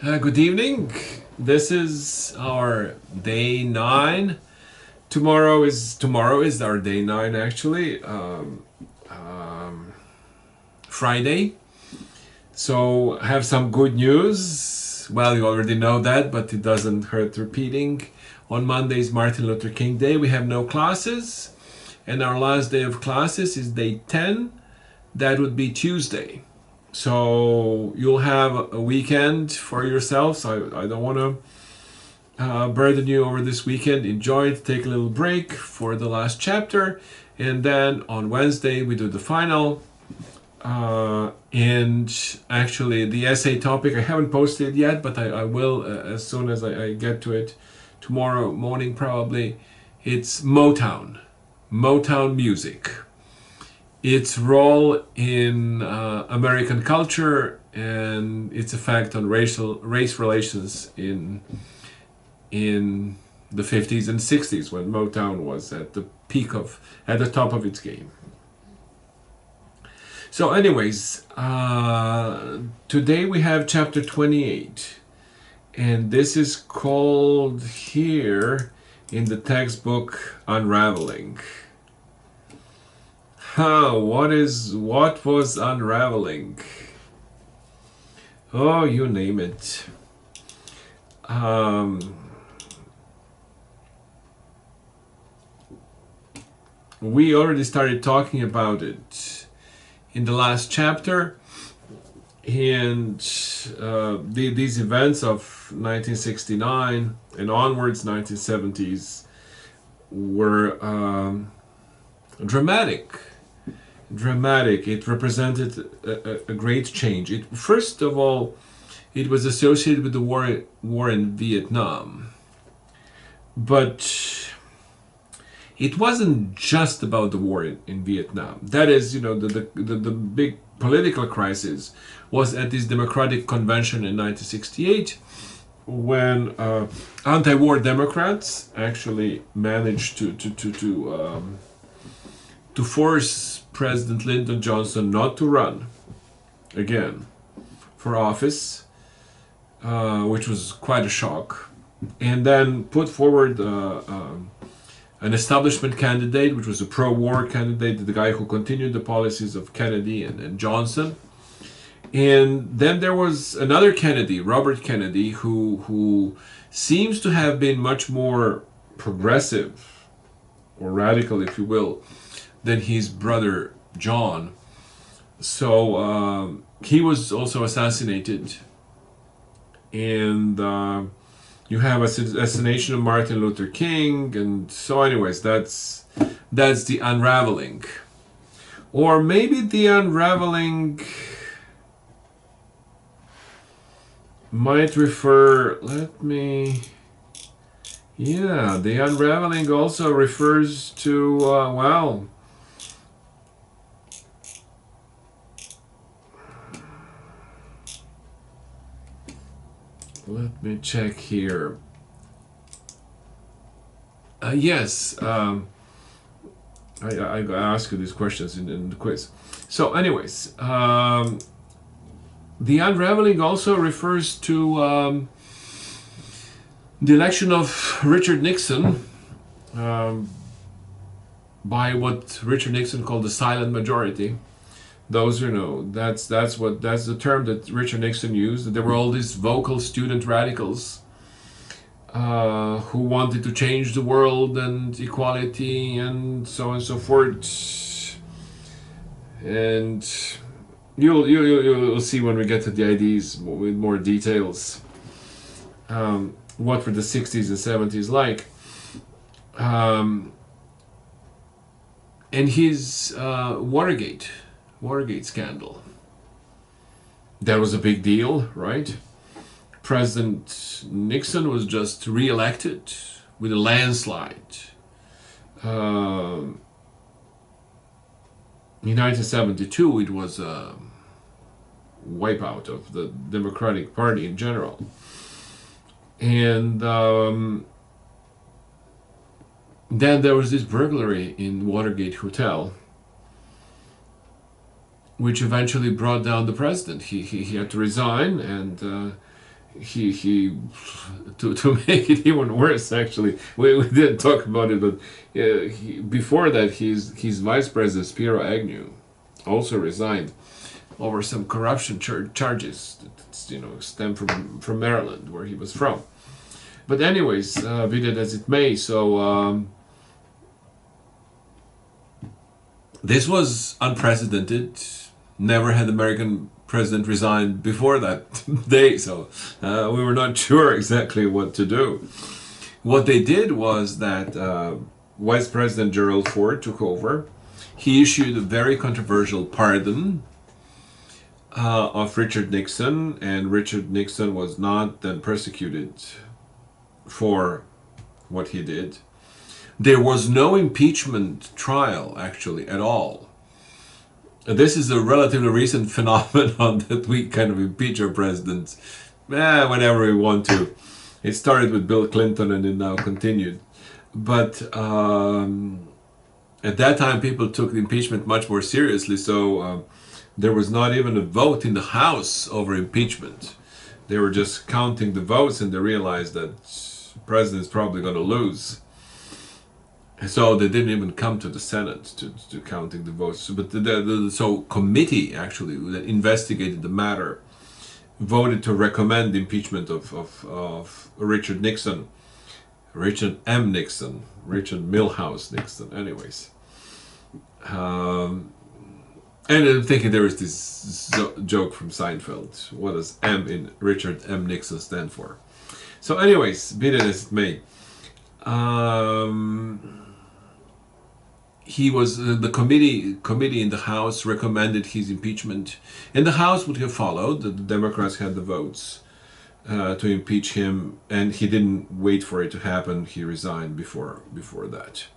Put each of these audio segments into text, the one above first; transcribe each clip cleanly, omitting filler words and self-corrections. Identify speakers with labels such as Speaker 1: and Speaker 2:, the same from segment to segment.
Speaker 1: Good evening. This is our day 9. Tomorrow is our day 9 actually. Friday. So I have some good news. Well, you already know that, but it doesn't hurt repeating. On Monday is Martin Luther King Day. We have no classes, and our last day of classes is day 10. That would be Tuesday. So you'll have a weekend for yourselves. I don't want to burden you over this weekend. Enjoy it, take a little break for the last chapter, and then on Wednesday we do the final. And actually, the essay topic I haven't posted yet, but I will as soon as I get to it tomorrow morning probably. It's Motown music, its role in American culture and its effect on race relations in the 50s and 60s when Motown was at the top of its game. So anyways, today we have chapter 28, and this is called here in the textbook Unraveling. What was unraveling? Oh, you name it. We already started talking about it in the last chapter, and these events of 1969 and onwards, 1970s, were dramatic. It represented a great change. First of all, it was associated with the war in Vietnam, but it wasn't just about the war in Vietnam. That is, the big political crisis was at this Democratic Convention in 1968, when anti-war Democrats actually managed to force President Lyndon Johnson not to run again for office, which was quite a shock, and then put forward an establishment candidate, which was a pro-war candidate, the guy who continued the policies of Kennedy and Johnson. And then there was another Kennedy, Robert Kennedy, who seems to have been much more progressive or radical, if you will, than his brother John. So he was also assassinated, and you have assassination of Martin Luther King, and so anyways, that's the unraveling. Or maybe the unraveling might refer, the unraveling also refers to, let me check here. Yes, I ask you these questions in the quiz. So anyways, the unraveling also refers to the election of Richard Nixon by what Richard Nixon called the silent majority. Those that's the term that Richard Nixon used. There were all these vocal student radicals who wanted to change the world and equality and so on and so forth. And you'll see when we get to the IDs with more details what were the 60s and 70s like. And his Watergate scandal. That was a big deal, right? President Nixon was just re-elected with a landslide. In 1972, it was a wipeout of the Democratic Party in general. And then there was this burglary in Watergate Hotel, which eventually brought down the president. He had to resign, and he to make it even worse, actually, we didn't talk about it, but before that, his vice president Spiro Agnew also resigned over some corruption charges that, stem from Maryland, where he was from. But anyways, be that as it may, so this was unprecedented. Never had American president resigned before that day, so we were not sure exactly what to do. What they did was that Vice President Gerald Ford took over. He issued a very controversial pardon of Richard Nixon, and Richard Nixon was not then persecuted for what he did. There was no impeachment trial, actually, at all. This is a relatively recent phenomenon that we kind of impeach our presidents whenever we want to. It started with Bill Clinton and it now continued. But at that time, people took the impeachment much more seriously, so there was not even a vote in the House over impeachment. They were just counting the votes, and they realized that the president's probably going to lose. So they didn't even come to the Senate to counting the votes. But the committee, actually, that investigated the matter voted to recommend the impeachment of Richard Nixon. Richard M. Nixon. Richard Milhouse Nixon. Anyways. And I'm thinking there is this joke from Seinfeld. What does M in Richard M. Nixon stand for? So anyways, be that as it may. He was the committee in the House recommended his impeachment, and the House would have followed. The Democrats had the votes to impeach him, and he didn't wait for it to happen. He resigned before that.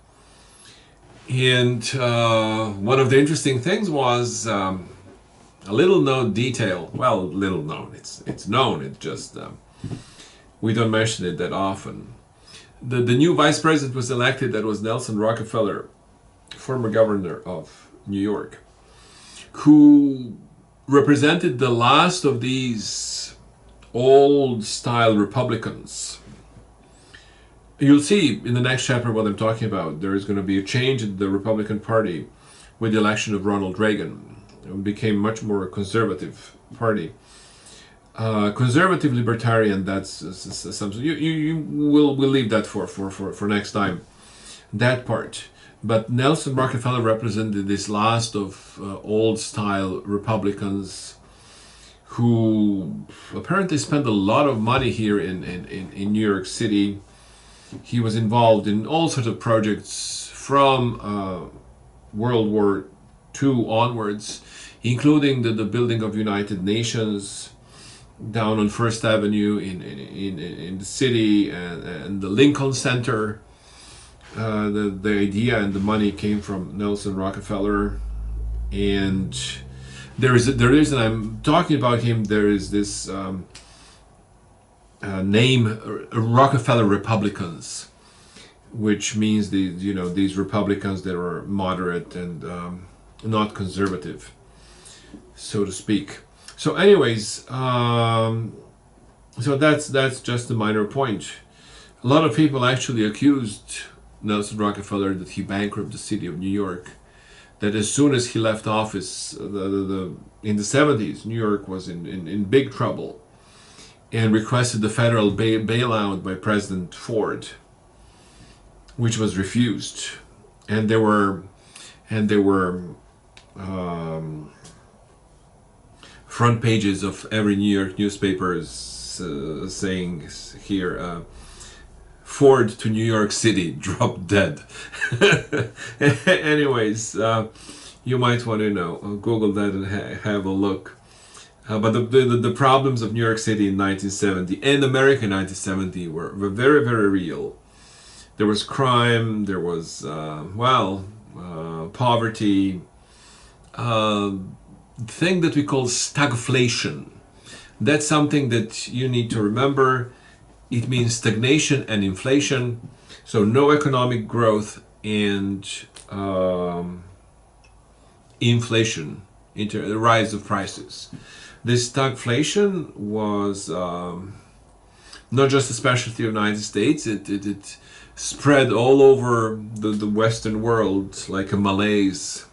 Speaker 1: And one of the interesting things was a little known detail. Well, little known. It's known. It's just we don't mention it that often. The new vice president was elected. That was Nelson Rockefeller, former governor of New York, who represented the last of these old-style Republicans. You'll see in the next chapter what I'm talking about. There is going to be a change in the Republican Party with the election of Ronald Reagan. It became much more a conservative party. Conservative libertarian, that's something. We'll leave that for next time, that part. But Nelson Rockefeller represented this last of old-style Republicans who apparently spent a lot of money here in New York City. He was involved in all sorts of projects from World War II onwards, including the building of United Nations down on First Avenue in the city, and the Lincoln Center. The idea and the money came from Nelson Rockefeller, and the reason I'm talking about him, there is this name Rockefeller Republicans, which means these Republicans that are moderate and not conservative, so to speak. So anyways, so that's just a minor point. A lot of people actually accused Nelson Rockefeller that he bankrupted the city of New York. That as soon as he left office in the 70s, New York was in big trouble, and requested the federal bailout by President Ford, which was refused. And there were front pages of every New York newspapers saying here, Ford to New York City, drop dead. Anyways, you might want to Google that and have a look. But the problems of New York City in 1970 and America in 1970 were very, very real. There was crime, there was, poverty, thing that we call stagflation. That's something that you need to remember. It means stagnation and inflation, so no economic growth and inflation, the rise of prices. This stagflation was not just a specialty of the United States. It spread all over the Western world like a malaise,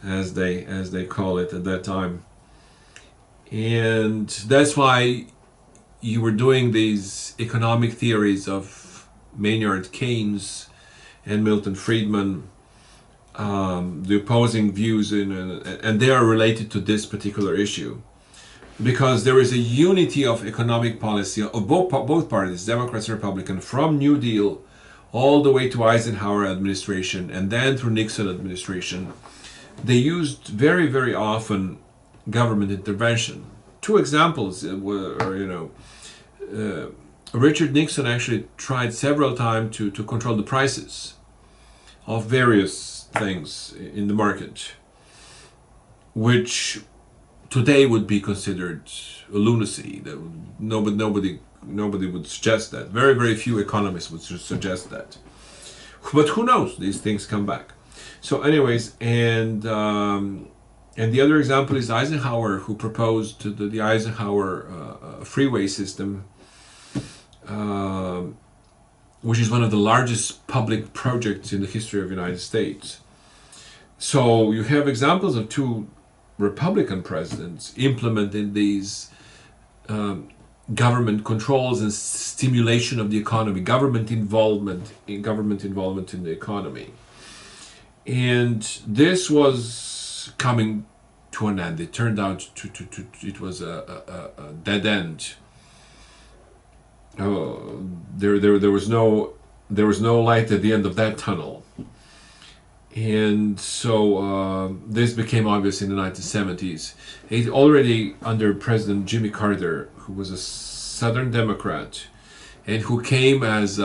Speaker 1: as they call it at that time. And that's why you were doing these economic theories of Maynard Keynes and Milton Friedman, the opposing views, and they are related to this particular issue. Because there is a unity of economic policy of both parties, Democrats and Republicans, from New Deal all the way to Eisenhower administration and then through Nixon administration. They used very, very often government intervention. Two examples were, Richard Nixon actually tried several times to control the prices of various things in the market, which today would be considered a lunacy. That nobody would suggest that. Very, very few economists would suggest that. But who knows? These things come back. So, anyways, and the other example is Eisenhower, who proposed the Eisenhower freeway system, which is one of the largest public projects in the history of the United States. So you have examples of two Republican presidents implementing these government controls and stimulation of the economy, government involvement in the economy. And this was coming to an end. It turned out it was a dead end. There was no light at the end of that tunnel. And so this became obvious in the 1970s. It already under President Jimmy Carter, who was a Southern Democrat, and who came as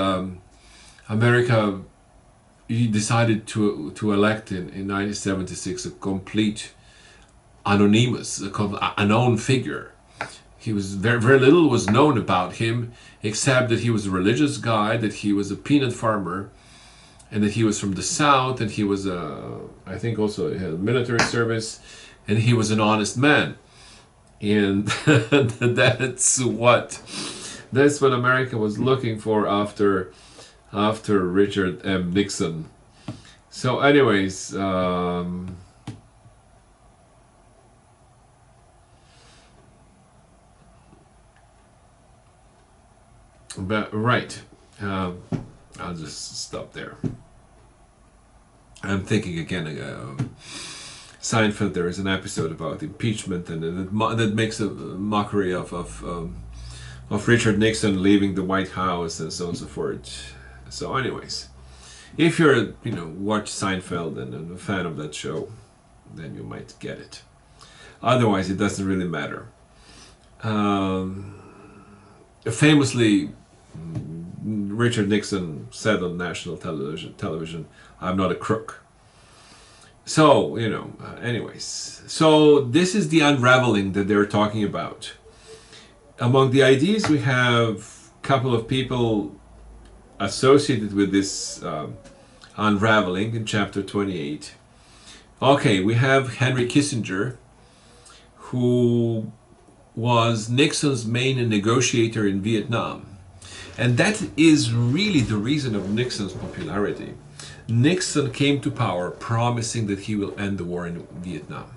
Speaker 1: America. He decided to elect in 1976 a complete anonymous, a unknown figure. He was very little was known about him, except that he was a religious guy, that he was a peanut farmer, and that he was from the South, and he was I think also he had military service, and he was an honest man. And that's what America was looking for after Richard M. Nixon. So anyways, but right, I'll just stop there. I'm thinking again, Seinfeld, there is an episode about impeachment, and that makes a mockery of Richard Nixon leaving the White House and so on and so forth. So anyways, if you're watch Seinfeld and a fan of that show, then you might get it. Otherwise, it doesn't really matter. Famously, Richard Nixon said on national television, "I'm not a crook." So, anyways. So this is the unraveling that they're talking about. Among the ideas, we have a couple of people associated with this unraveling in chapter 28. Okay, we have Henry Kissinger, who was Nixon's main negotiator in Vietnam. And that is really the reason of Nixon's popularity. Nixon came to power promising that he will end the war in Vietnam.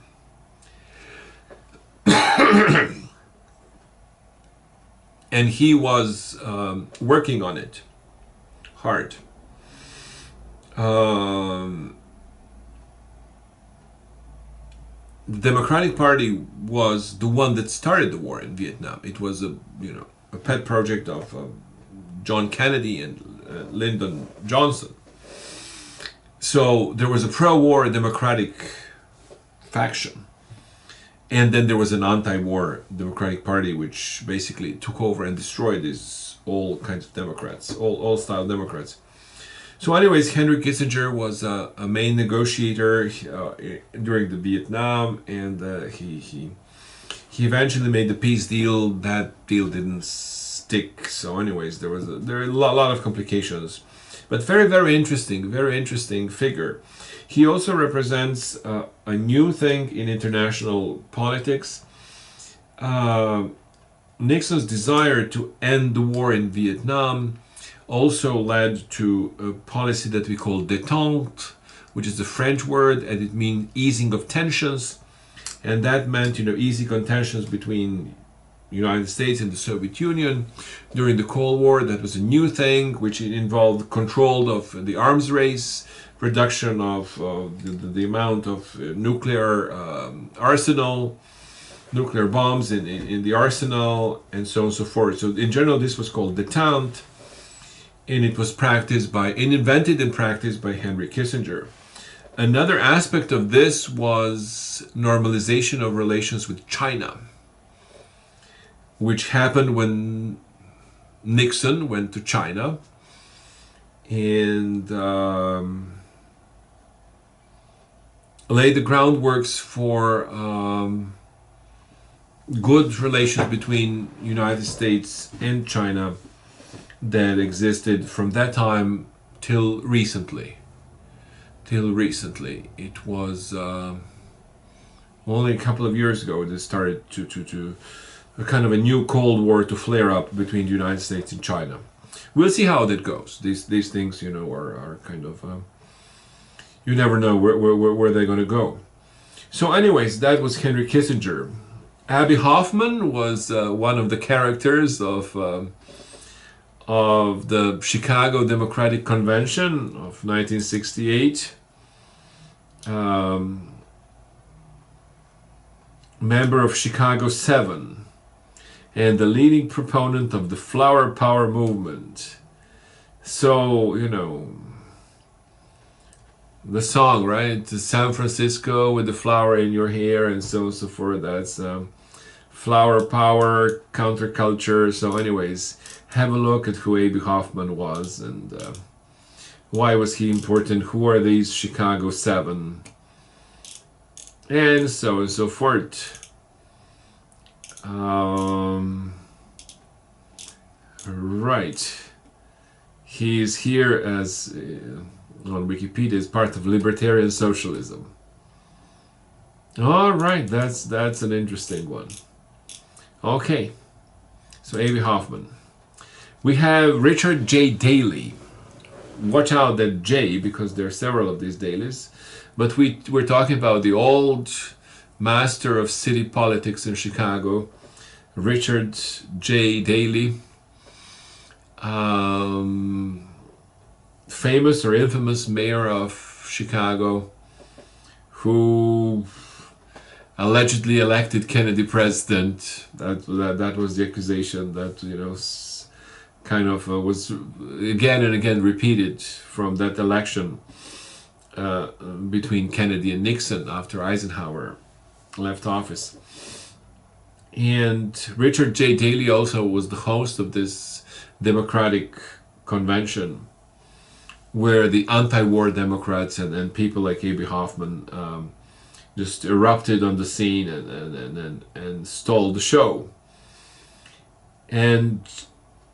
Speaker 1: And he was working on it hard. The Democratic Party was the one that started the war in Vietnam. It was a pet project of John Kennedy and Lyndon Johnson. So there was a pro-war Democratic faction, and then there was an anti-war Democratic Party, which basically took over and destroyed these all kinds of Democrats, all style Democrats. So anyways, Henry Kissinger was a main negotiator during the Vietnam, and he eventually made the peace deal. That deal didn't stick. So anyways, there are a lot of complications, but very interesting figure. He also represents a new thing in international politics. Nixon's desire to end the war in Vietnam also led to a policy that we call détente, which is a French word, and it means easing of tensions. And that meant, easing of tensions between the United States and the Soviet Union during the Cold War. That was a new thing, which involved control of the arms race, reduction of the amount of nuclear arsenal, nuclear bombs in the arsenal, and so on and so forth. So in general, this was called détente, and it was invented and practiced by Henry Kissinger. Another aspect of this was normalization of relations with China, which happened when Nixon went to China and laid the groundworks for good relations between United States and China that existed from that time till recently. It was only a couple of years ago that started to a kind of a new Cold War to flare up between the United States and China. We'll see how that goes. These things, are kind of you never know where they're going to go. So, anyways, that was Henry Kissinger. Abby Hoffman was one of the characters of the Chicago Democratic Convention of 1968. Member of Chicago 7 and the leading proponent of the flower power movement. So, the song, right? San Francisco with the flower in your hair and so on and so forth. That's flower power, counterculture. So anyways, have a look at who Abby Hoffman was and why was he important, who are these Chicago 7, and so on and so forth. Right. He is here as, on Wikipedia, as part of libertarian socialism. All right, that's an interesting one. Okay, so Abby Hoffman. We have Richard J. Daley. Watch out that J, because there are several of these Daleys. But we're talking about the old master of city politics in Chicago, Richard J. Daley. Famous or infamous mayor of Chicago, who allegedly elected Kennedy president. That was the accusation that kind of was again and again repeated from that election between Kennedy and Nixon after Eisenhower left office. And Richard J. Daley also was the host of this Democratic convention where the anti-war Democrats and people like Abby Hoffman just erupted on the scene and stole the show. And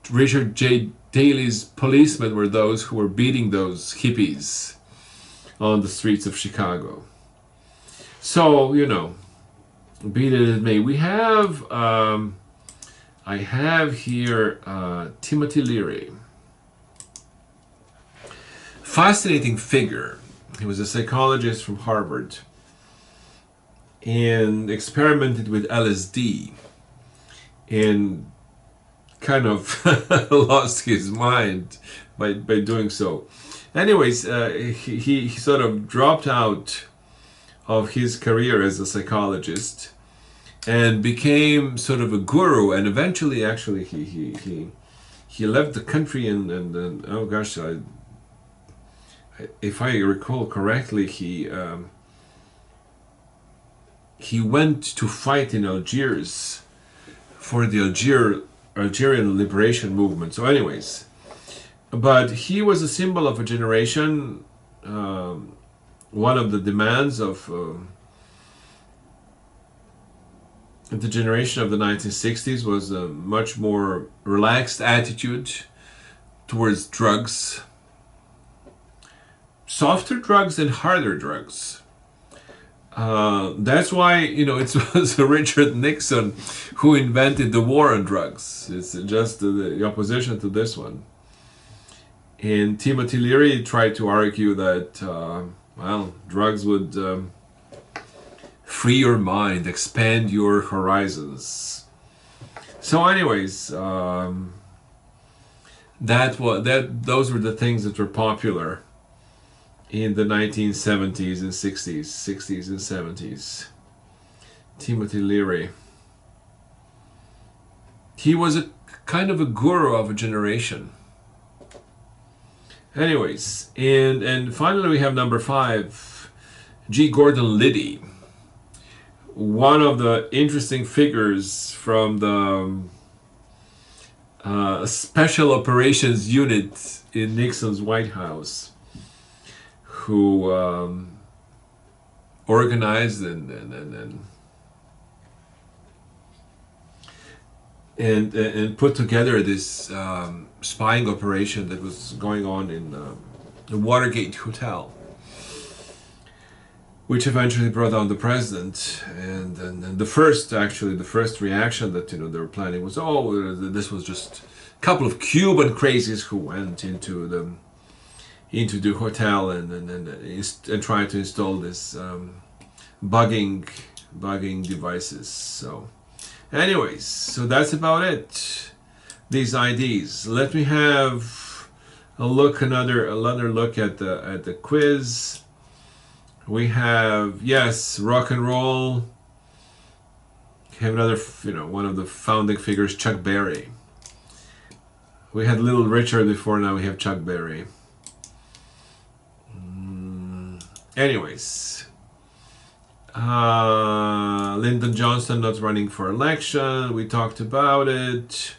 Speaker 1: Richard J. Daley's policemen were those who were beating those hippies on the streets of Chicago. So, be it as may. We have, I have here Timothy Leary. Fascinating figure. He was a psychologist from Harvard and experimented with LSD and kind of lost his mind by doing so. Anyways, he sort of dropped out of his career as a psychologist and became sort of a guru, and eventually actually he left the country and oh gosh, if I recall correctly, he went to fight in Algiers for the Algerian liberation movement. So anyways, but he was a symbol of a generation. One of the demands of the generation of the 1960s was a much more relaxed attitude towards drugs. Softer drugs and harder drugs. That's why, it was Richard Nixon who invented the war on drugs. It's just the opposition to this one. And Timothy Leary tried to argue that, drugs would free your mind, expand your horizons. So, anyways, those were the things that were popular in the 1970s and 60s and 70s. Timothy Leary. He was a kind of a guru of a generation. Anyways, and finally we have number 5, G. Gordon Liddy. One of the interesting figures from the Special Operations Unit in Nixon's White House, who organized and put together this spying operation that was going on in the Watergate Hotel, which eventually brought down the president. And the first reaction that they were planning was, this was just a couple of Cuban crazies who went into the hotel and tried to install this bugging devices. So, anyways, so that's about it. These IDs. Let me have another look at the quiz. We have, yes, rock and roll. We have another, one of the founding figures, Chuck Berry. We had Little Richard before, now we have Chuck Berry. Anyways, Lyndon Johnson not running for election. We talked about it.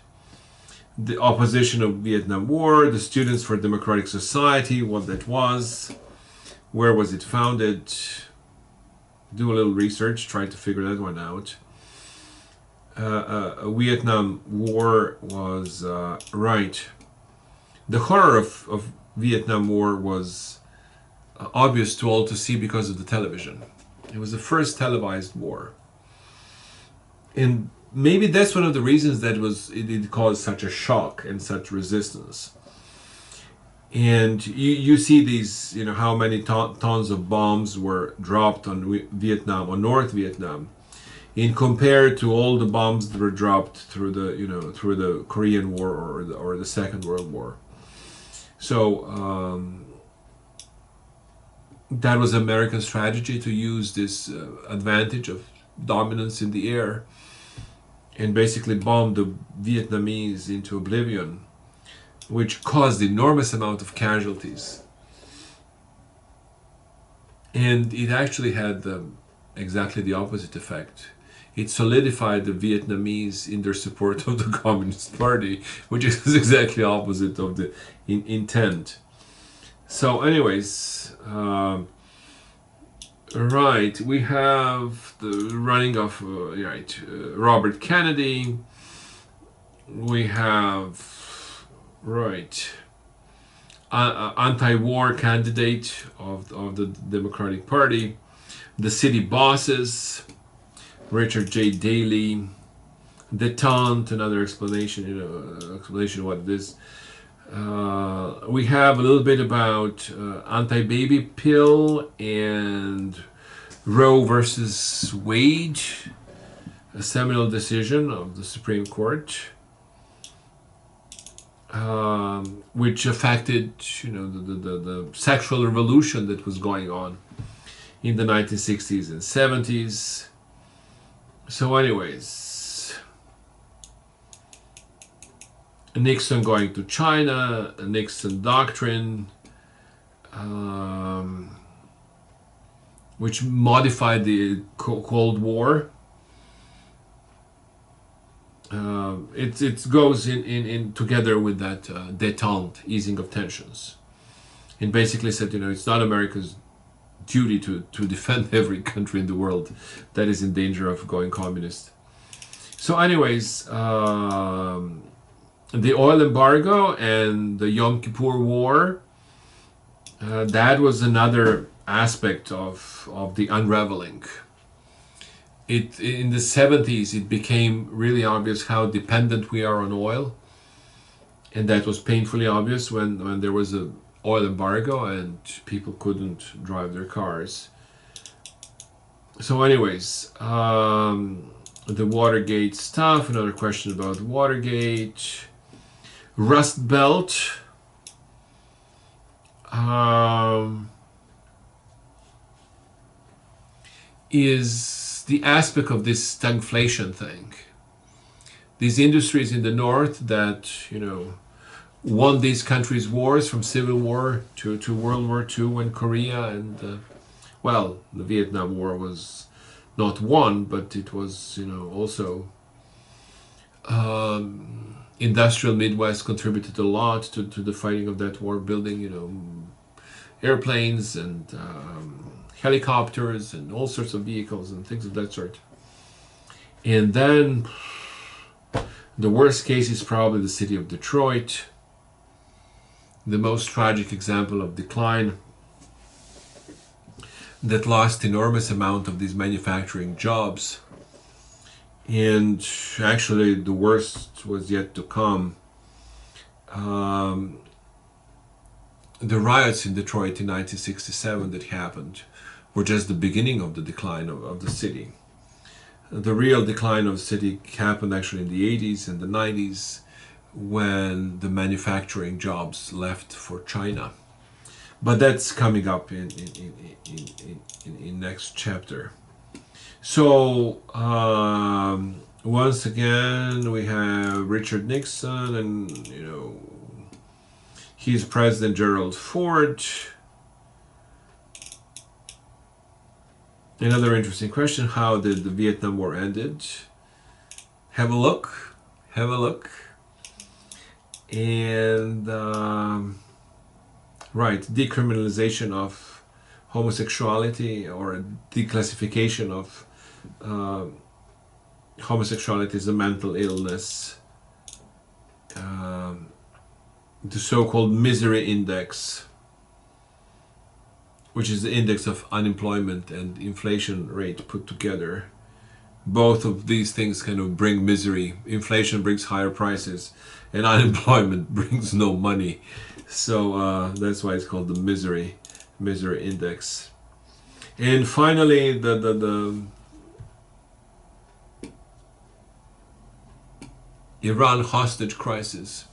Speaker 1: The opposition of Vietnam War. The Students for Democratic Society. What that was. Where was it founded? Do a little research. Try to figure that one out. Vietnam War was right. The horror of Vietnam War was obvious to all to see because of the television. It was the first televised war, and maybe that's one of the reasons that it caused such a shock and such resistance. And you see these, how many tons of bombs were dropped on Vietnam, on North Vietnam, in compared to all the bombs that were dropped through the Korean War or the Second World War. So that was American strategy, to use this advantage of dominance in the air and basically bomb the Vietnamese into oblivion, which caused enormous amount of casualties. And it actually had exactly the opposite effect. It solidified the Vietnamese in their support of the Communist Party, which is exactly opposite of the intent. So anyways, right, we have the running of Robert Kennedy. We have anti-war candidate of the Democratic Party, the city bosses, Richard J. Daley, detente, another explanation of what it is. We have a little bit about anti-baby pill and Roe versus Wade, a seminal decision of the Supreme Court, which affected the sexual revolution that was going on in the 1960s and 70s. So anyways, Nixon going to China, Nixon Doctrine, which modified the Cold War. It goes in together with that détente, easing of tensions, and basically said, it's not America's duty to defend every country in the world that is in danger of going communist. So anyways, the oil embargo and the Yom Kippur War, that was another aspect of the unraveling. In the 70s, it became really obvious how dependent we are on oil, and that was painfully obvious when there was a oil embargo and people couldn't drive their cars. So anyways, the Watergate stuff, another question about Watergate. Rust Belt. Is the aspect of this stagflation thing. These industries in the north that, won these countries' wars, from Civil War to World War II, when Korea and, well, the Vietnam War was not won, but it was, also industrial Midwest contributed a lot to the fighting of that war, building, airplanes and helicopters and all sorts of vehicles and things of that sort. And then the worst case is probably the city of Detroit, the most tragic example of decline, that lost enormous amount of these manufacturing jobs. And actually the worst was yet to come. The riots in Detroit in 1967 that happened were just the beginning of the decline of the city. The real decline of the city happened actually in the 80s and the 90s, when the manufacturing jobs left for China. But that's coming up in next chapter. So once again we have Richard Nixon and his President Gerald Ford. Another interesting question: how did the Vietnam War ended? Have a look. And right, decriminalization of homosexuality, or a declassification of homosexuality as a mental illness. The so-called misery index, which is the index of unemployment and inflation rate put together. Both of these things kind of bring misery. Inflation brings higher prices, and unemployment brings no money. So that's why it's called the misery index. And finally, the Iran hostage crisis.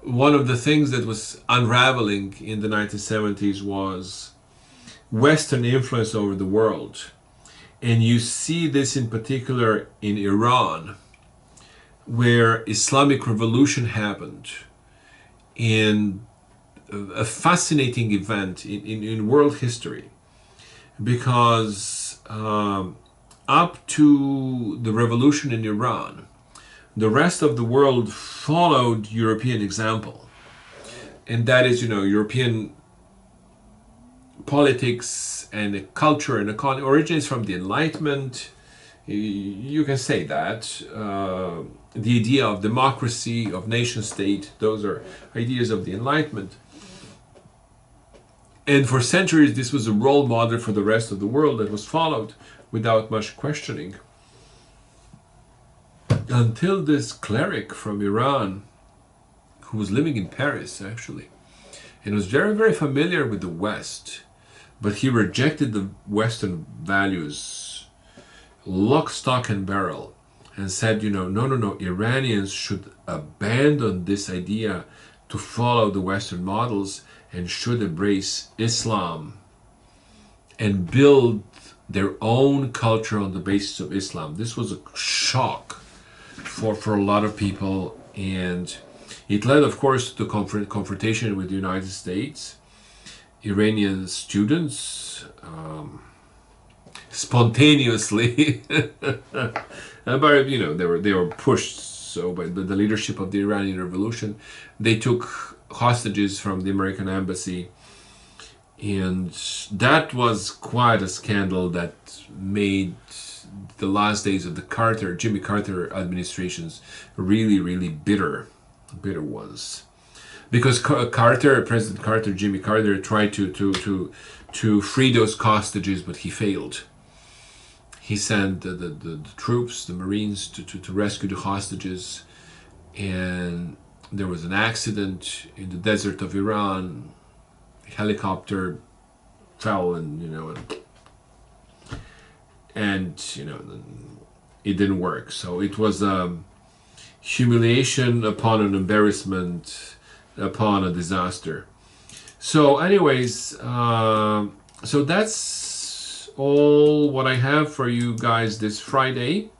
Speaker 1: One of the things that was unraveling in the 1970s was Western influence over the world. And you see this in particular in Iran, where Islamic Revolution happened, in a fascinating event in world history, because up to the revolution in Iran, the rest of the world followed European example. And that is, European politics and culture and economy originates from the Enlightenment. You can say that. The idea of democracy, of nation state, those are ideas of the Enlightenment. And for centuries, this was a role model for the rest of the world that was followed without much questioning. Until this cleric from Iran, who was living in Paris actually, and was very, very familiar with the West, but he rejected the Western values lock, stock and barrel, and said, no, Iranians should abandon this idea to follow the Western models and should embrace Islam and build their own culture on the basis of Islam. This was a shock for a lot of people, and it led, of course, to confrontation with the United States. Iranian students spontaneously, but they were pushed so by the leadership of the Iranian Revolution. They took hostages from the American embassy, and that was quite a scandal that made the last days of the Jimmy Carter administrations really, really bitter ones. Because Jimmy Carter tried to to free those hostages, but he failed. He sent the troops, the Marines, to rescue the hostages, and there was an accident in the desert of Iran. A helicopter fell, and it didn't work. So it was a humiliation upon an embarrassment upon a disaster. So anyways, so that's all what I have for you guys this Friday.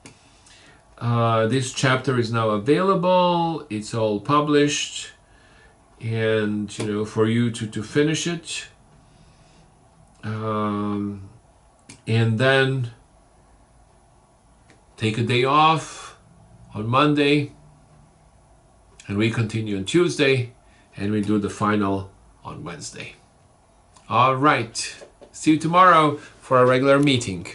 Speaker 1: This chapter is now available. It's all published, and for you to finish it, and then take a day off on Monday, and we continue on Tuesday, and we do the final on Wednesday. All right. See you tomorrow for our regular meeting.